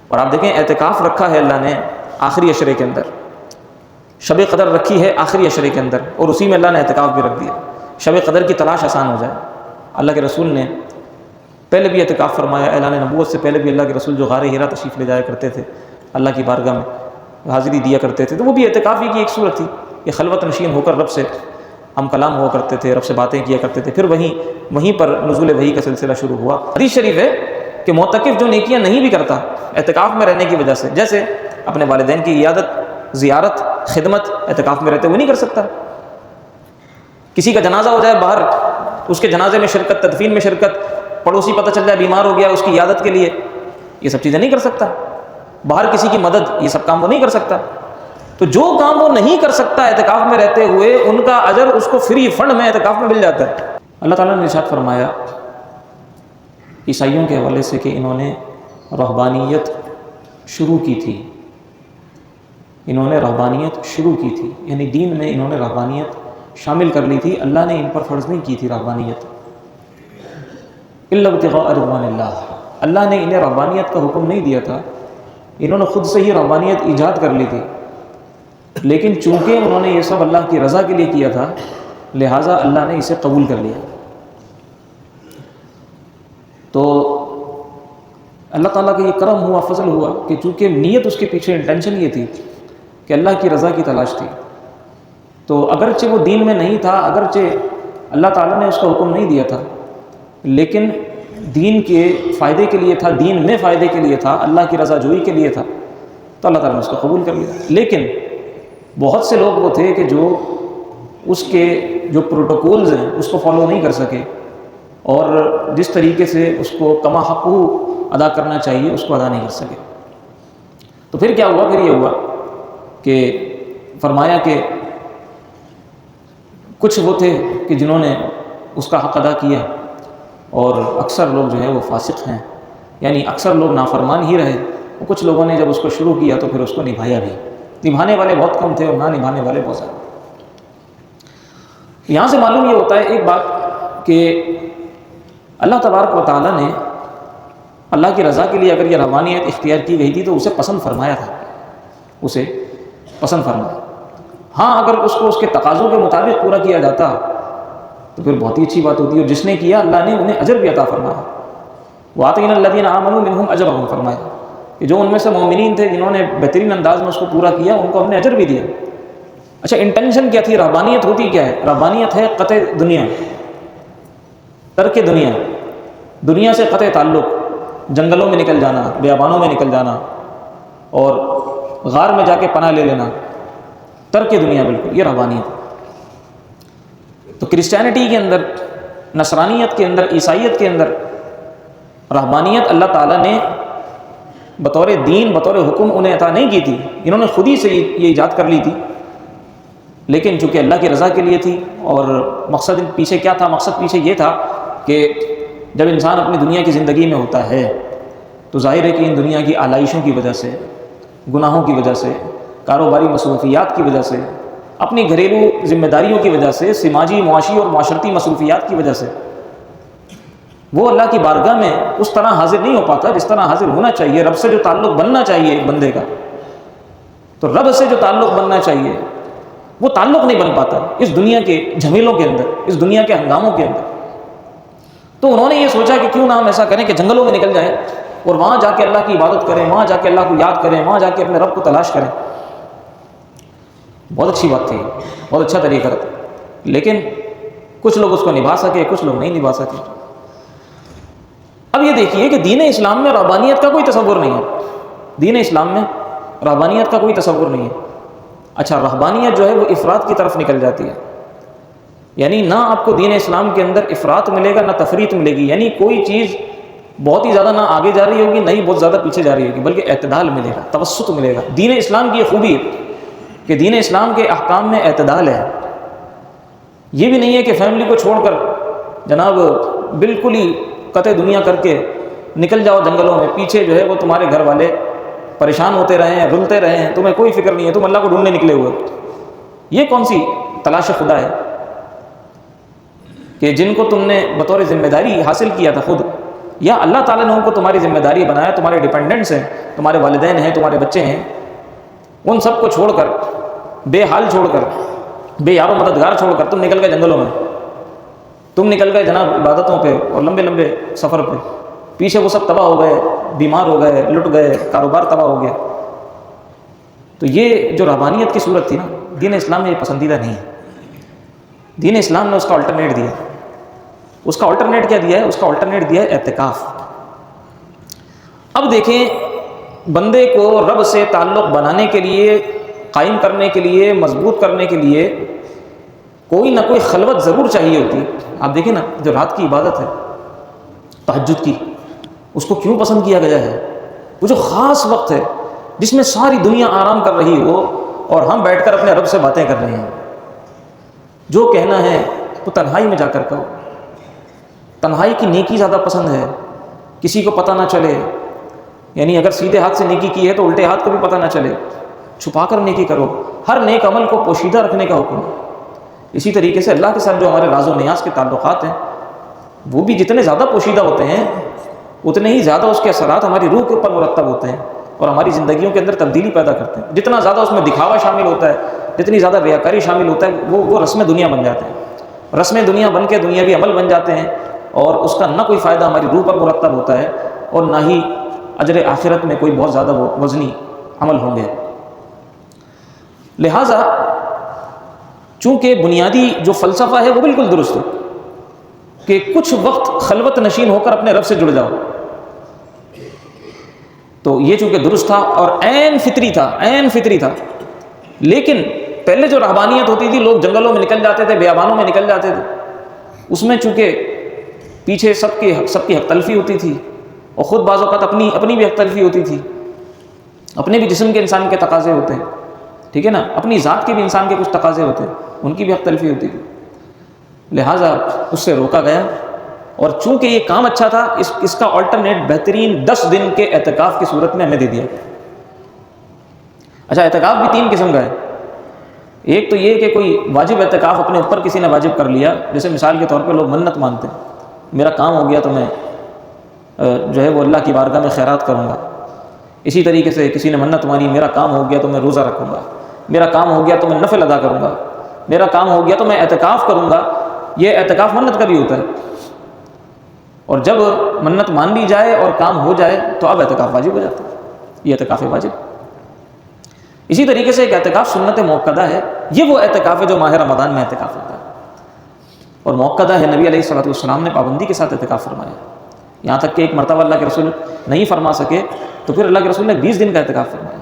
اور آپ دیکھیں اعتکاف رکھا ہے اللہ نے آخری عشرے کے اندر، شب قدر رکھی ہے آخری عشرے کے اندر، اور اسی میں اللہ نے اعتکاف بھی رکھ دیا، شب قدر کی تلاش آسان ہو جائے۔ اللہ کے رسول نے پہلے بھی اعتکاف فرمایا، اعلان نبوت سے پہلے بھی اللہ کے رسول جو غار حرا تشریف لے جایا کرتے تھے، اللہ کی بارگاہ میں حاضری دیا کرتے تھے، تو وہ بھی اعتکاف ہی کی ایک صورت تھی۔ یہ خلوت نشین ہو کر رب سے ہم کلام ہوا کرتے تھے، رب سے باتیں کیا کرتے تھے، پھر وہیں پر نزول وحی کا سلسلہ شروع ہوا۔ حدیث شریف ہے کہ معتکف جو نیکیاں نہیں بھی کرتا اعتکاف میں رہنے کی وجہ سے، جیسے اپنے والدین کی عیادت، زیارت، خدمت، اعتکاف میں رہتے وہ نہیں کر سکتا۔ کسی کا جنازہ ہو جائے باہر، اس کے جنازے میں شرکت، تدفین میں شرکت، پڑوسی پتہ چل جائے بیمار ہو گیا اس کی عیادت کے لیے، یہ سب چیزیں نہیں کر سکتا۔ باہر کسی کی مدد، یہ سب کام وہ نہیں کر سکتا۔ تو جو کام وہ نہیں کر سکتا اعتکاف میں رہتے ہوئے، ان کا اجر اس کو فری فنڈ میں اعتکاف میں مل جاتا ہے۔ اللہ تعالیٰ نے ارشاد فرمایا عیسائیوں کے حوالے سے کہ انہوں نے رہبانیت شروع کی تھی، انہوں نے رہبانیت شروع کی تھی، یعنی دین میں انہوں نے رہبانیت شامل کر لی تھی، اللہ نے ان پر فرض نہیں کی تھی رہبانیت۔ الا ابتغاء رضوان اللہ، اللہ نے انہیں رہبانیت کا حکم نہیں دیا تھا، انہوں نے خود سے ہی رہبانیت ایجاد کر لی تھی، لیکن چونکہ انہوں نے یہ سب اللہ کی رضا کے لیے کیا تھا، لہٰذا اللہ نے اسے قبول کر لیا۔ تو اللہ تعالیٰ کا یہ کرم ہوا، فضل ہوا کہ چونکہ نیت اس کے پیچھے انٹینشن یہ تھی کہ اللہ کی رضا کی تلاش تھی، تو اگرچہ وہ دین میں نہیں تھا، اگرچہ اللہ تعالیٰ نے اس کا حکم نہیں دیا تھا، لیکن دین کے فائدے کے لیے تھا، دین میں فائدے کے لیے تھا، اللہ کی رضا جوئی کے لیے تھا، تو اللہ تعالیٰ نے اس کو قبول کر لیا۔ لیکن بہت سے لوگ وہ تھے کہ جو اس کے جو پروٹوکولز ہیں اس کو فالو نہیں کر سکے، اور جس طریقے سے اس کو کما حقہ ادا کرنا چاہیے اس کو ادا نہیں کر سکے۔ تو پھر کیا ہوا؟ پھر یہ ہوا کہ فرمایا کہ کچھ وہ تھے کہ جنہوں نے اس کا حق ادا کیا، اور اکثر لوگ جو ہے وہ فاسق ہیں، یعنی اکثر لوگ نافرمان ہی رہے، اور کچھ لوگوں نے جب اس کو شروع کیا تو پھر اس کو نبھایا بھی۔ نبھانے والے بہت کم تھے اور نہ نبھانے والے بہت زیادہ۔ یہاں سے معلوم یہ ہوتا ہے ایک بات کہ اللہ تبارک و تعالیٰ نے اللہ کی رضا کے لیے اگر یہ رحمانیت اختیار کی گئی تھی تو اسے پسند فرمایا تھا، اسے پسند فرمایا۔ ہاں اگر اس کو اس کے تقاضوں کے مطابق پورا کیا جاتا تو پھر بہت ہی اچھی بات ہوتی ہے، اور جس نے کیا اللہ نے انہیں اجر بھی عطا فرمایا۔ وَآتَيْنَا الَّذِينَ آمَنُوا مِنْهُمْ أَجْرَهُمْ فرمایا کہ جو ان میں سے مومنین تھے جنہوں نے بہترین انداز میں اس کو پورا کیا، ان کو ہم نے اجر بھی دیا۔ اچھا انٹینشن کیا تھی؟ رہبانیت ہوتی کیا ہے؟ رہبانیت ہے قطع دنیا، ترک دنیا، دنیا سے قطع تعلق، جنگلوں میں نکل جانا، بیابانوں میں نکل جانا، اور غار میں جا کے پناہ لے لینا، ترک دنیا بالکل، یہ رہبانیت۔ تو کرسچینٹی کے اندر، نصرانیت کے اندر، عیسائیت کے اندر رہبانیت اللہ تعالیٰ نے بطور دین، بطور حکم انہیں عطا نہیں کی تھی، انہوں نے خود ہی سے یہ ایجاد کر لی تھی، لیکن چونکہ اللہ کی رضا کے لیے تھی۔ اور مقصد پیچھے کیا تھا؟ مقصد پیچھے یہ تھا کہ جب انسان اپنی دنیا کی زندگی میں ہوتا ہے تو ظاہر ہے کہ ان دنیا کی آلائشوں کی وجہ سے، گناہوں کی وجہ سے، کاروباری مصروفیات کی وجہ سے، اپنی گھریلو ذمہ داریوں کی وجہ سے، سماجی، معاشی اور معاشرتی مصروفیات کی وجہ سے وہ اللہ کی بارگاہ میں اس طرح حاضر نہیں ہو پاتا جس طرح حاضر ہونا چاہیے۔ رب سے جو تعلق بننا چاہیے ایک بندے کا، تو رب سے جو تعلق بننا چاہیے وہ تعلق نہیں بن پاتا اس دنیا کے جھمیلوں کے اندر، اس دنیا کے ہنگاموں کے اندر۔ تو انہوں نے یہ سوچا کہ کیوں نہ ہم ایسا کریں کہ جنگلوں میں نکل جائیں اور وہاں جا کے اللہ کی عبادت کریں، وہاں جا کے اللہ کو یاد کریں، وہاں جا کے اپنے رب کو تلاش کریں۔ بہت اچھی بات تھی، بہت اچھا طریقہ تھا، لیکن کچھ لوگ اس کو نبھا سکے، کچھ لوگ نہیں نبھا سکے۔ اب یہ دیکھیے کہ دین اسلام میں رہبانیت کا کوئی تصور نہیں ہے، دین اسلام میں رہبانیت کا کوئی تصور نہیں ہے۔ اچھا رہبانیت جو ہے وہ افراط کی طرف نکل جاتی ہے، یعنی نہ آپ کو دین اسلام کے اندر افراط ملے گا، نہ تفریط ملے گی، یعنی کوئی چیز بہت ہی زیادہ نہ آگے جا رہی ہوگی، نہ ہی بہت زیادہ پیچھے جا رہی ہوگی، بلکہ اعتدال ملے گا، توسط ملے گا۔ دین اسلام کی یہ خوبی ہے کہ دین اسلام کے احکام میں اعتدال ہے۔ یہ بھی نہیں ہے کہ فیملی کو چھوڑ کر جناب بالکل ہی قطع دنیا کر کے نکل جاؤ جنگلوں میں، پیچھے جو ہے وہ تمہارے گھر والے پریشان ہوتے رہے ہیں، رلتے رہے ہیں، تمہیں کوئی فکر نہیں ہے، تم اللہ کو ڈھونڈنے نکلے ہوئے۔ یہ کون سی تلاش خدا ہے کہ جن کو تم نے بطور ذمہ داری حاصل کیا تھا خود، یا اللہ تعالیٰ نے ان کو تمہاری ذمہ داری بنایا، تمہارے ڈیپینڈنٹس ہیں، تمہارے والدین ہیں، تمہارے بچے ہیں، ان سب کو چھوڑ کر، بے حال چھوڑ کر، بے یار و مددگار چھوڑ کر تم نکل گئے جنگلوں میں، تم نکل گئے جناب عبادتوں پہ اور لمبے لمبے سفر پہ، پیچھے وہ سب تباہ ہو گئے، بیمار ہو گئے، لٹ گئے، کاروبار تباہ ہو گیا۔ تو یہ جو رہبانیت کی صورت تھی نا، دین اسلام میں یہ پسندیدہ نہیں ہے۔ دین اسلام نے اس کا الٹرنیٹ دیا۔ اس کا الٹرنیٹ کیا دیا ہے؟ اس کا الٹرنیٹ دیا ہے اعتکاف۔ اب دیکھیں، بندے کو رب سے تعلق بنانے کے لیے، قائم کرنے کے لیے، مضبوط کرنے کے لیے کوئی نہ کوئی خلوت ضرور چاہیے ہوتی ہے۔ آپ دیکھیں نا، جو رات کی عبادت ہے تہجد کی، اس کو کیوں پسند کیا گیا ہے؟ وہ جو خاص وقت ہے جس میں ساری دنیا آرام کر رہی ہو اور ہم بیٹھ کر اپنے رب سے باتیں کر رہے ہیں۔ جو کہنا ہے تو تنہائی میں جا کر کہو۔ تنہائی کی نیکی زیادہ پسند ہے، کسی کو پتہ نہ چلے، یعنی اگر سیدھے ہاتھ سے نیکی کی ہے تو الٹے ہاتھ کو بھی پتہ نہ چلے، چھپا کر نیکی کرو۔ ہر نیک عمل کو پوشیدہ رکھنے کا حکم ہے۔ اسی طریقے سے اللہ کے ساتھ جو ہمارے راز و نیاز کے تعلقات ہیں، وہ بھی جتنے زیادہ پوشیدہ ہوتے ہیں اتنے ہی زیادہ اس کے اثرات ہماری روح کے اوپر مرتب ہوتے ہیں اور ہماری زندگیوں کے اندر تبدیلی پیدا کرتے ہیں۔ جتنا زیادہ اس میں دکھاوا شامل ہوتا ہے، جتنی زیادہ ریاکاری شامل ہوتا ہے، وہ رسم دنیا بن جاتے ہیں۔ رسم دنیا بن کے دنیاوی عمل بن جاتے ہیں اور اس کا نہ کوئی فائدہ ہماری روح پر مرتب ہوتا ہے اور نہ ہی اجر آخرت میں کوئی بہت زیادہ وزنی عمل ہوں گے۔ لہٰذا چونکہ بنیادی جو فلسفہ ہے وہ بالکل درست ہے کہ کچھ وقت خلوت نشین ہو کر اپنے رب سے جڑ جاؤ، تو یہ چونکہ درست تھا اور عین فطری تھا۔ لیکن پہلے جو رہبانیت ہوتی تھی، لوگ جنگلوں میں نکل جاتے تھے، بیابانوں میں نکل جاتے تھے، اس میں چونکہ پیچھے سب کی حق تلفی ہوتی تھی اور خود بعض اوقات اپنی بھی حق تلفی ہوتی تھی، اپنے بھی جسم کے انسان کے تقاضے ہوتے ہیں، ٹھیک ہے نا، اپنی ذات کے بھی انسان کے کچھ تقاضے ہوتے ہیں، ان کی بھی حق تلفی ہوتی تھی۔ لہٰذا اس سے روکا گیا، اور چونکہ یہ کام اچھا تھا، اس کا آلٹرنیٹ بہترین 10 دن کے اعتکاف کی صورت میں ہمیں دے دیا۔ اچھا، اعتکاف بھی 3 قسم کا ہے۔ ایک تو یہ کہ کوئی واجب اعتکاف اپنے اوپر کسی نے واجب کر لیا، جیسے مثال کے طور پہ لوگ منت مانتے ہیں، میرا کام ہو گیا تو میں جو ہے وہ اللہ کی بارگاہ میں خیرات کروں گا۔ اسی طریقے سے کسی نے منت مانی، میرا کام ہو گیا تو میں روزہ رکھوں گا، میرا کام ہو گیا تو میں نفل ادا کروں گا، میرا کام ہو گیا تو میں اعتکاف کروں گا۔ یہ اعتکاف منت کا بھی ہوتا ہے، اور جب منت مان لی جائے اور کام ہو جائے تو اب اعتکاف واجب ہو جاتا ہے، یہ اعتکاف واجب۔ اسی طریقے سے ایک اعتکاف سنت موقدہ ہے، یہ وہ اعتکاف ہے جو ماہ رمضان میں اعتکاف ہوتا ہے اور موقدہ ہے۔ نبی علیہ الصلوۃ والسلام نے پابندی کے ساتھ اعتکاف فرمایا، یہاں تک کہ ایک مرتبہ اللہ کے رسول نہیں فرما سکے تو پھر اللہ کے رسول نے 20 دن کا اعتکاف فرمایا،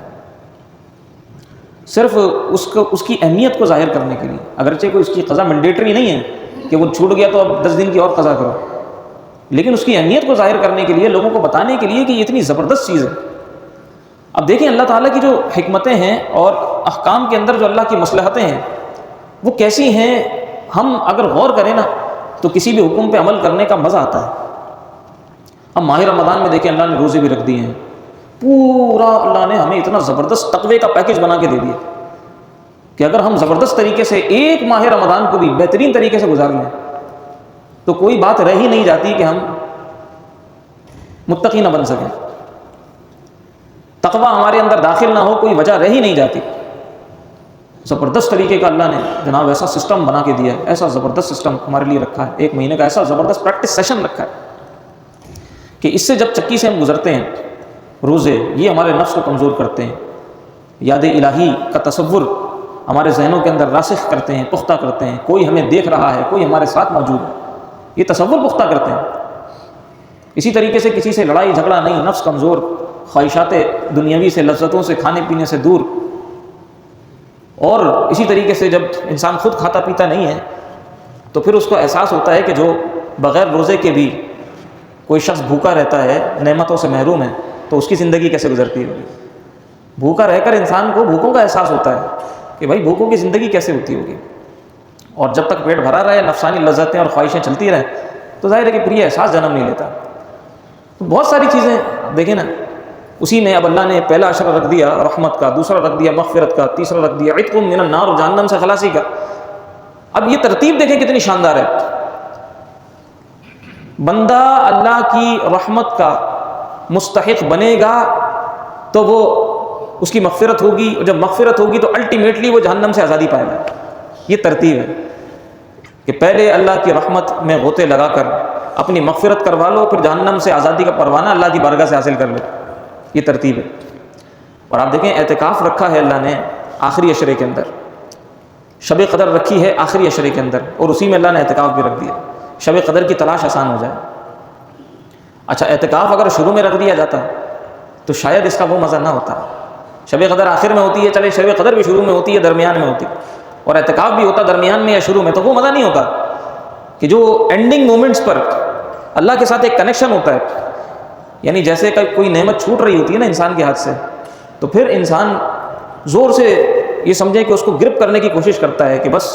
صرف اس کی اہمیت کو ظاہر کرنے کے لیے۔ اگرچہ کوئی اس کی قضا مینڈیٹری نہیں ہے کہ وہ چھوٹ گیا تو اب 10 دن کی اور قضا کرو، لیکن اس کی اہمیت کو ظاہر کرنے کے لیے، لوگوں کو بتانے کے لیے کہ یہ اتنی زبردست چیز ہے۔ اب دیکھیں اللہ تعالیٰ کی جو حکمتیں ہیں اور احکام کے اندر جو اللہ کی مصلحتیں ہیں وہ کیسی ہیں، ہم اگر غور کریں نا تو کسی بھی حکم پہ عمل کرنے کا مزہ آتا ہے۔ اب ماہ رمضان میں دیکھیں اللہ نے روزے بھی رکھ دیے ہیں، پورا اللہ نے ہمیں اتنا زبردست تقوی کا پیکج بنا کے دے دیا کہ اگر ہم زبردست طریقے سے ایک ماہ رمضان کو بھی بہترین طریقے سے گزار لیں تو کوئی بات رہ ہی نہیں جاتی کہ ہم متقی نہ بن سکیں، تقوی ہمارے اندر داخل نہ ہو، کوئی وجہ رہ ہی نہیں جاتی۔ زبردست طریقے کا اللہ نے جناب ایسا سسٹم بنا کے دیا ہے، ایسا زبردست سسٹم ہمارے لیے رکھا ہے، 1 مہینے کا ایسا زبردست پریکٹس سیشن رکھا ہے کہ اس سے جب چکی سے ہم گزرتے ہیں روزے، یہ ہمارے نفس کو کمزور کرتے ہیں، یاد الہی کا تصور ہمارے ذہنوں کے اندر راسخ کرتے ہیں، پختہ کرتے ہیں، کوئی ہمیں دیکھ رہا ہے، کوئی ہمارے ساتھ موجود ہے، یہ تصور پختہ کرتے ہیں۔ اسی طریقے سے کسی سے لڑائی جھگڑا نہیں، نفس کمزور، خواہشات دنیاوی سے، لذتوں سے، کھانے پینے سے دور۔ اور اسی طریقے سے جب انسان خود کھاتا پیتا نہیں ہے تو پھر اس کو احساس ہوتا ہے کہ جو بغیر روزے کے بھی کوئی شخص بھوکا رہتا ہے، نعمتوں سے محروم ہے، تو اس کی زندگی کیسے گزرتی ہوگی۔ بھوکا رہ کر انسان کو بھوکوں کا احساس ہوتا ہے کہ بھائی بھوکوں کی زندگی کیسے ہوتی ہوگی، اور جب تک پیٹ بھرا رہے، نفسانی لذتیں اور خواہشیں چلتی رہیں تو ظاہر ہے کہ پھر یہ احساس جنم نہیں لیتا۔ تو بہت ساری چیزیں دیکھیں نا، اسی میں اب اللہ نے پہلا اشرہ رکھ دیا رحمت کا، دوسرا رکھ دیا مغفرت کا، تیسرا رکھ دیا عتق من النار، جہنم سے خلاصی کا۔ اب یہ ترتیب دیکھیں کتنی شاندار ہے۔ بندہ اللہ کی رحمت کا مستحق بنے گا تو وہ اس کی مغفرت ہوگی، اور جب مغفرت ہوگی تو الٹیمیٹلی وہ جہنم سے آزادی پائے گا۔ یہ ترتیب ہے کہ پہلے اللہ کی رحمت میں غوطے لگا کر اپنی مغفرت کروا لو، پھر جہنم سے آزادی کا پروانہ اللہ کی بارگاہ سے حاصل کر لو۔ یہ ترتیب ہے۔ اور آپ دیکھیں اعتکاف رکھا ہے اللہ نے آخری عشرے کے اندر، شب قدر رکھی ہے آخری عشرے کے اندر، اور اسی میں اللہ نے اعتکاف بھی رکھ دیا، شب قدر کی تلاش آسان ہو جائے۔ اچھا اعتکاف اگر شروع میں رکھ دیا جاتا تو شاید اس کا وہ مزہ نہ ہوتا۔ شب قدر آخر میں ہوتی ہے، چلے شب قدر بھی شروع میں ہوتی ہے، درمیان میں ہوتی، اور اعتکاف بھی ہوتا درمیان میں یا شروع میں، تو وہ مزہ نہیں ہوتا کہ جو اینڈنگ مومنٹس پر اللہ کے ساتھ ایک کنیکشن ہوتا ہے، یعنی جیسے کہ کوئی نعمت چھوٹ رہی ہوتی ہے نا انسان کے ہاتھ سے، تو پھر انسان زور سے یہ سمجھے کہ اس کو گرپ کرنے کی کوشش کرتا ہے کہ بس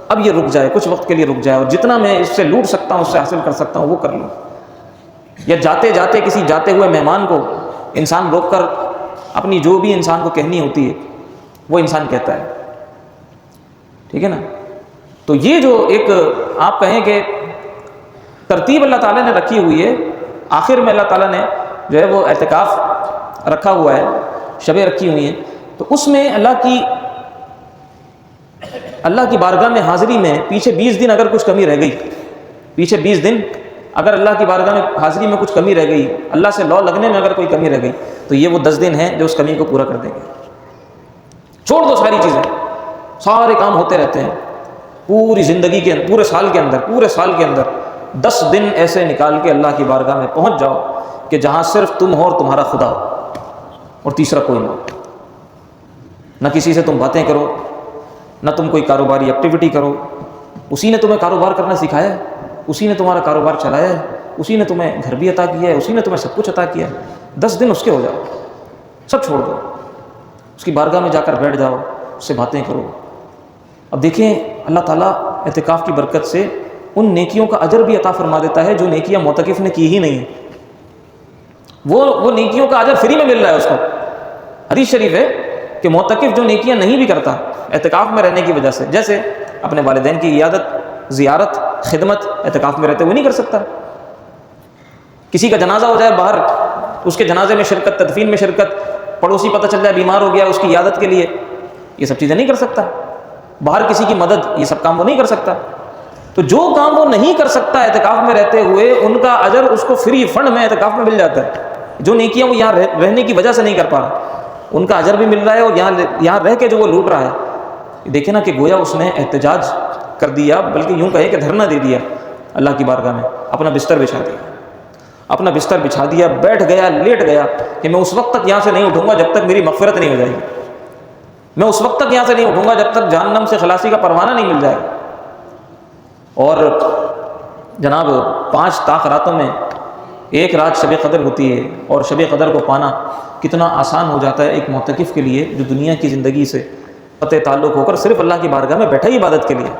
اب یہ رک جائے، کچھ وقت کے لیے رک جائے، اور جتنا میں اس سے لوٹ سکتا ہوں، اس سے حاصل کر سکتا ہوں وہ کر لوں۔ یا جاتے جاتے کسی جاتے ہوئے مہمان کو انسان روک کر اپنی جو بھی انسان کو کہنی ہوتی ہے وہ انسان کہتا ہے، ٹھیک ہے نا۔ تو یہ جو ایک آپ کہیں کہ ترتیب اللہ تعالیٰ نے رکھی ہوئی ہے، آخر میں اللہ تعالیٰ نے جو ہے وہ اعتکاف رکھا ہوا ہے، شبیں رکھی ہوئی ہیں، تو اس میں اللہ کی بارگاہ میں حاضری میں پیچھے 20 دن اگر کچھ کمی رہ گئی، پیچھے 20 دن اگر اللہ کی بارگاہ میں حاضری میں کچھ کمی رہ گئی، اللہ سے لو لگنے میں اگر کوئی کمی رہ گئی، تو یہ وہ 10 دن ہیں جو اس کمی کو پورا کر دیں گے۔ چھوڑ دو ساری چیزیں، سارے کام ہوتے رہتے ہیں پوری زندگی کے اندر، پورے سال کے اندر 10 دن ایسے نکال کے اللہ کی بارگاہ میں پہنچ جاؤ کہ جہاں صرف تم ہو اور تمہارا خدا ہو، اور تیسرا کوئی نہ ہو۔ نہ کسی سے تم باتیں کرو، نہ تم کوئی کاروباری ایکٹیویٹی کرو، اسی نے تمہیں کاروبار کرنا سکھایا ہے، اسی نے تمہارا کاروبار چلایا ہے، اسی نے تمہیں گھر بھی عطا کیا ہے، اسی نے تمہیں سب کچھ عطا کیا ہے۔ 10 دن اس کے ہو جاؤ، سب چھوڑ دو، اس کی بارگاہ میں جا کر بیٹھ جاؤ، اس سے باتیں کرو۔ اب دیکھیں اللہ تعالیٰ اعتکاف کی برکت سے ان نیکیوں کا اجر بھی عطا فرما دیتا ہے جو نیکیاں معتکف نے کی ہی نہیں ہیں، وہ نیکیوں کا اجر فری میں مل رہا ہے اس کو۔ حدیث شریف ہے کہ معتکف جو نیکیاں نہیں بھی کرتا اعتکاف میں رہنے کی وجہ سے، جیسے اپنے والدین کی عیادت، زیارت، خدمت، اعتکاف میں رہتے ہوئے نہیں کر سکتا۔ کسی کا جنازہ ہو جائے باہر، اس کے جنازے میں شرکت، تدفین میں شرکت، پڑوسی پتہ چل جائے بیمار ہو گیا، اس کی عیادت کے لیے یہ سب چیزیں نہیں کر سکتا۔ باہر کسی کی مدد، یہ سب کام وہ نہیں کر سکتا۔ تو جو کام وہ نہیں کر سکتا اعتکاف میں رہتے ہوئے، ان کا اجر اس کو فری فنڈ میں اعتکاف میں مل جاتا ہے۔ جو نیکیاں وہ یہاں رہنے کی وجہ سے نہیں کر پا رہا، ان کا اجر بھی مل رہا ہے، اور یہاں رہ کے جو وہ لوٹ رہا ہے، دیکھیں نا کہ گویا اس نے احتجاج کر دیا، بلکہ یوں کہے کہ دھرنا دے دیا اللہ کی بارگاہ میں، اپنا بستر بچھا دیا، بیٹھ گیا، لیٹ گیا کہ میں اس وقت تک یہاں سے نہیں اٹھوں گا جب تک میری مغفرت نہیں ہو جائے گی، میں اس وقت تک یہاں سے نہیں اٹھوں گا جب تک جہنم سے خلاصی کا پروانہ نہیں مل جائے گا۔ اور جناب 5 طاق راتوں میں ایک رات شب قدر ہوتی ہے، اور شب قدر کو پانا کتنا آسان ہو جاتا ہے ایک معتکف کے لیے جو دنیا کی زندگی سے قطع تعلق ہو کر صرف اللہ کی بارگاہ میں بیٹھا ہی عبادت کے لیے۔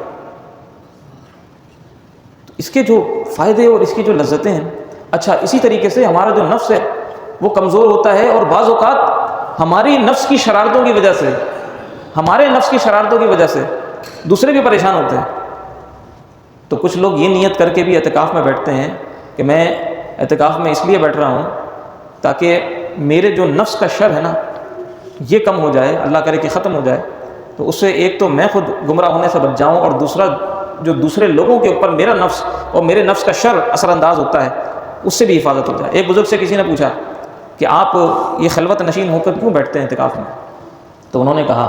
تو اس کے جو فائدے اور اس کی جو لذتیں ہیں، اچھا اسی طریقے سے ہمارا جو نفس ہے وہ کمزور ہوتا ہے، اور بعض اوقات ہماری نفس کی شرارتوں کی وجہ سے، ہمارے نفس کی شرارتوں کی وجہ سے دوسرے بھی پریشان ہوتے ہیں۔ تو کچھ لوگ یہ نیت کر کے بھی اعتکاف میں بیٹھتے ہیں کہ میں اعتکاف میں اس لیے بیٹھ رہا ہوں تاکہ میرے جو نفس کا شر ہے نا یہ کم ہو جائے، اللہ کرے کہ ختم ہو جائے، تو اس سے ایک تو میں خود گمراہ ہونے سے بچ جاؤں، اور دوسرا جو دوسرے لوگوں کے اوپر میرا نفس اور میرے نفس کا شر اثر انداز ہوتا ہے اس سے بھی حفاظت ہو جائے۔ ایک بزرگ سے کسی نے پوچھا کہ آپ یہ خلوت نشین ہو کر کیوں بیٹھتے ہیں اعتکاف میں؟ تو انہوں نے کہا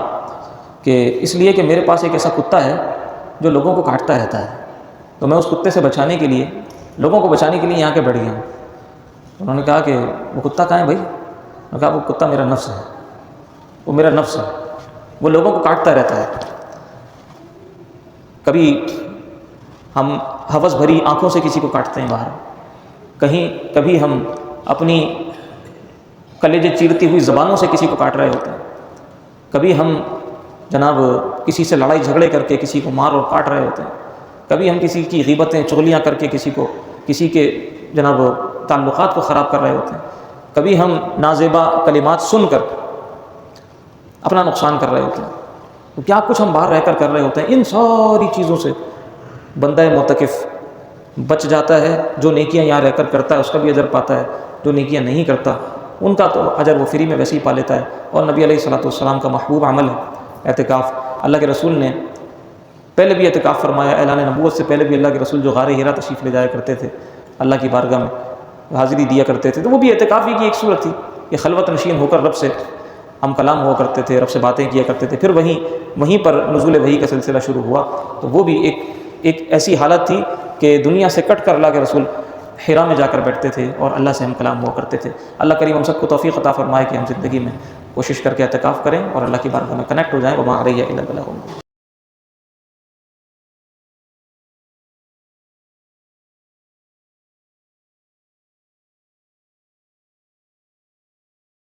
کہ اس لیے کہ میرے پاس ایک ایسا کتا ہے جو لوگوں کو کاٹتا رہتا ہے، تو میں اس کتے سے بچانے کے لیے، لوگوں کو بچانے کے لیے یہاں کے بیٹھ گیا ہوں۔ انہوں نے کہا کہ وہ کتا کہاں ہے بھائی؟ انہوں نے کہا وہ کتا میرا نفس ہے، وہ میرا نفس ہے، وہ لوگوں کو کاٹتا رہتا ہے۔ کبھی ہم ہوس بھری آنکھوں سے کسی کو کاٹتے ہیں باہر، کبھی ہم اپنی کلیجے چیرتی ہوئی زبانوں سے کسی کو کاٹ رہے ہوتے ہیں، کبھی ہم جناب کسی سے لڑائی جھگڑے کر کے کسی کو مار اور کاٹ رہے ہوتے ہیں، کبھی ہم کسی کی غیبتیں چغلیاں کر کے کسی کے جناب تعلقات کو خراب کر رہے ہوتے ہیں، کبھی ہم نازیبا کلمات سن کر اپنا نقصان کر رہے ہوتے ہیں۔ تو کیا کچھ ہم باہر رہ کر رہے ہوتے ہیں۔ ان ساری چیزوں سے بندہ معتکف بچ جاتا ہے، جو نیکیاں یہاں رہ کر کرتا ہے اس کا بھی اجر پاتا ہے، جو نیکیاں نہیں کرتا ان کا تو اجر وہ فری میں ویسے ہی پا لیتا ہے۔ اور نبی علیہ الصلوۃ والسلام کا محبوب عمل ہے اعتکاف۔ اللہ کے رسول نے پہلے بھی اعتکاف فرمایا، اعلان نبوت سے پہلے بھی اللہ کے رسول جو غار حرا تشریف لے جایا کرتے تھے، اللہ کی بارگاہ میں حاضری دیا کرتے تھے، تو وہ بھی اعتکاف ہی کی ایک صورت تھی کہ خلوت نشین ہو کر رب سے ہم کلام ہوا کرتے تھے، رب سے باتیں کیا کرتے تھے، پھر وہیں پر نزول وحی کا سلسلہ شروع ہوا۔ تو وہ بھی ایک ایسی حالت تھی کہ دنیا سے کٹ کر اللہ کے رسول حرا میں جا کر بیٹھتے تھے اور اللہ سے ہم کلام ہوا کرتے تھے۔ اللہ کریم ہم سب کو توفیق عطا فرمائے کہ ہم زندگی میں کوشش کر کے اعتکاف کریں اور اللہ کی بارگاہ میں کنیکٹ ہو جائیں۔ وما علیہ الا البلاغ۔